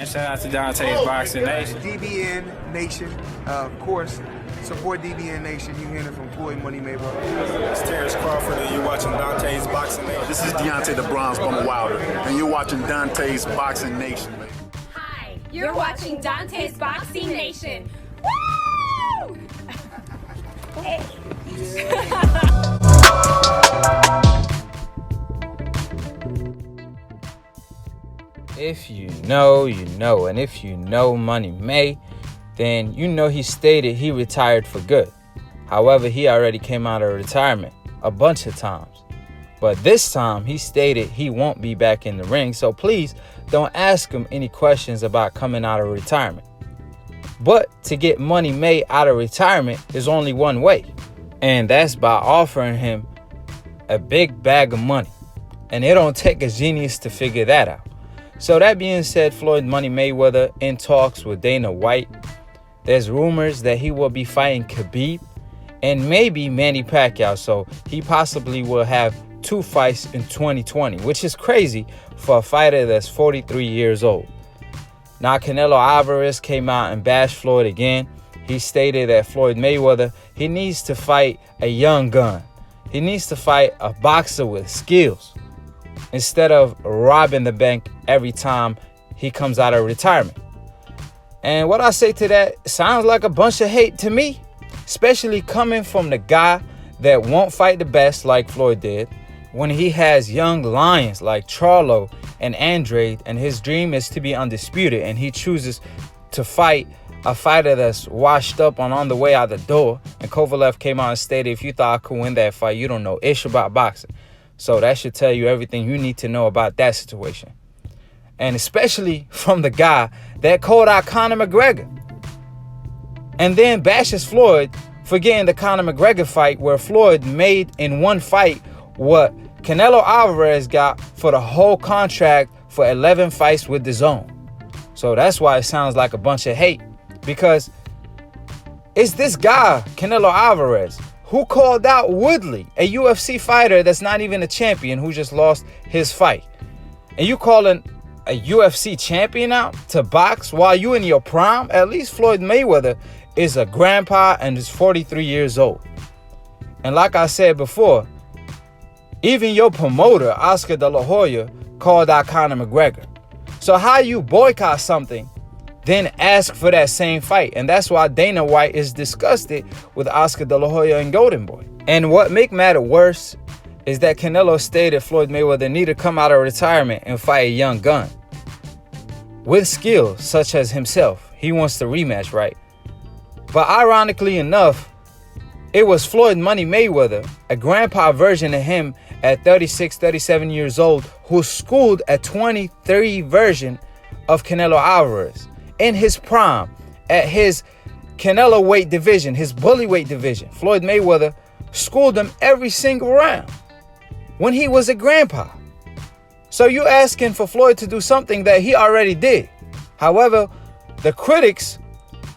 And shout out to Dante's Boxing Nation. DBN Nation, of course. Support DBN Nation. You hearing it from Floyd Money Mayweather. It's Terrence Crawford, and you're watching Dante's Boxing Nation. This is Deontay the Bronze Bomber Wilder, and you're watching Dante's Boxing Nation. Hi, you're watching Dante's Boxing Nation. Woo! Hey. If you know, you know. And if you know Money May, then you know he stated he retired for good. However, he already came out of retirement a bunch of times. But this time, he stated he won't be back in the ring. So please don't ask him any questions about coming out of retirement. But to get Money May out of retirement is only one way. And that's by offering him a big bag of money. And it don't take a genius to figure that out. So that being said, Floyd Money Mayweather in talks with Dana White. There's rumors that he will be fighting Khabib and maybe Manny Pacquiao. So he possibly will have 2 fights in 2020, which is crazy for a fighter that's 43 years old. Now, Canelo Alvarez came out and bashed Floyd again. He stated that Floyd Mayweather, he needs to fight a young gun. He needs to fight a boxer with skills instead of robbing the bank every time he comes out of retirement. And what I say to that sounds like a bunch of hate to me, especially coming from the guy that won't fight the best like Floyd did, when he has young lions like Charlo and Andrade, and his dream is to be undisputed, and he chooses to fight a fighter that's washed up on the way out the door. And Kovalev came out and stated, if you thought I could win that fight, you don't know ish about boxing. So that should tell you everything you need to know about that situation. And especially from the guy that called out Conor McGregor and then bashes Floyd for getting the Conor McGregor fight, where Floyd made in one fight what Canelo Alvarez got for the whole contract for 11 fights with the Zone. So that's why it sounds like a bunch of hate, because it's this guy, Canelo Alvarez, who called out Woodley, a UFC fighter that's not even a champion, who just lost his fight. And you calling a UFC champion out to box while you in your prime? At least Floyd Mayweather is a grandpa and is 43 years old. And like I said before, even your promoter, Oscar De La Hoya, called out Conor McGregor. So how you boycott something, then ask for that same fight? And that's why Dana White is disgusted with Oscar De La Hoya and Golden Boy. And what make matter worse is that Canelo stated Floyd Mayweather need to come out of retirement and fight a young gun with skills such as himself. He wants the rematch, right? But ironically enough, it was Floyd Money Mayweather, a grandpa version of him at 36, 37 years old, who schooled a 23 version of Canelo Alvarez in his prime, at his Canelo weight division, his bully weight division. Floyd Mayweather schooled him every single round when he was a grandpa. So you asking for Floyd to do something that he already did. However, the critics,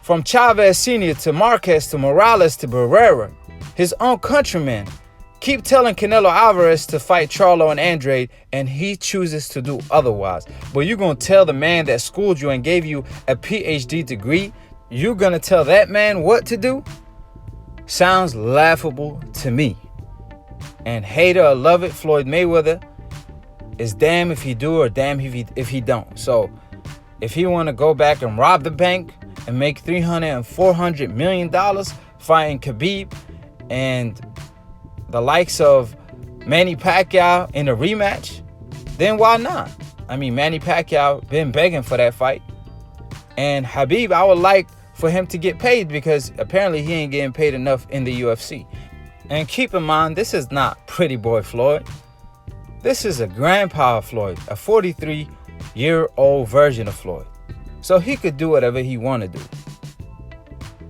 from Chavez Sr. to Marquez to Morales to Barrera, his own countrymen, keep telling Canelo Alvarez to fight Charlo and Andrade, and he chooses to do otherwise. But you're going to tell the man that schooled you and gave you a PhD degree, you're going to tell that man what to do? Sounds laughable to me. And hater or love it, Floyd Mayweather is damn if he do or damn if he don't. So if he want to go back and rob the bank and make $300 and $400 million fighting Khabib and the likes of Manny Pacquiao in a rematch, then why not? I mean, Manny Pacquiao been begging for that fight. And Khabib, I would like for him to get paid, because apparently he ain't getting paid enough in the UFC. And keep in mind, this is not pretty boy Floyd. This is a grandpa Floyd, a 43-year-old version of Floyd. So he could do whatever he want to do.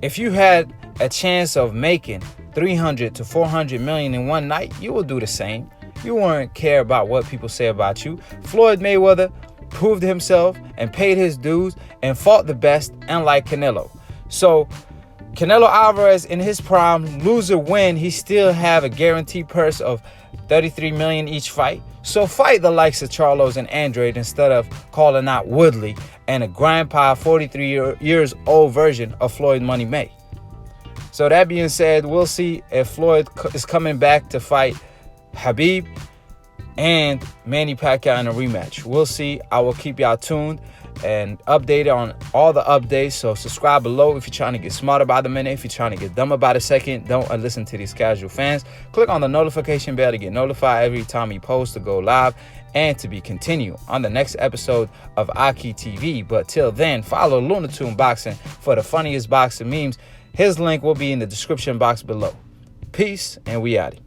If you had a chance of making 300 to 400 million in one night, you will do the same. You won't care about what people say about you. Floyd Mayweather proved himself and paid his dues and fought the best, unlike Canelo. So Canelo Alvarez in his prime, lose or win, he still have a guaranteed purse of $33 million each fight. So fight the likes of Charlos and Andrade instead of calling out Woodley and a grandpa 43 years old version of Floyd Money May. So that being said, we'll see if Floyd is coming back to fight Khabib and Manny Pacquiao in a rematch. We'll see. I will keep y'all tuned and updated on all the updates. So subscribe below if you're trying to get smarter by the minute. If you're trying to get dumber by the second, don't listen to these casual fans. Click on the notification bell to get notified every time we post to go live and to be continued on the next episode of Aki TV. But till then, follow Lunatoon Boxing for the funniest boxing memes. His link will be in the description box below. Peace, and we out.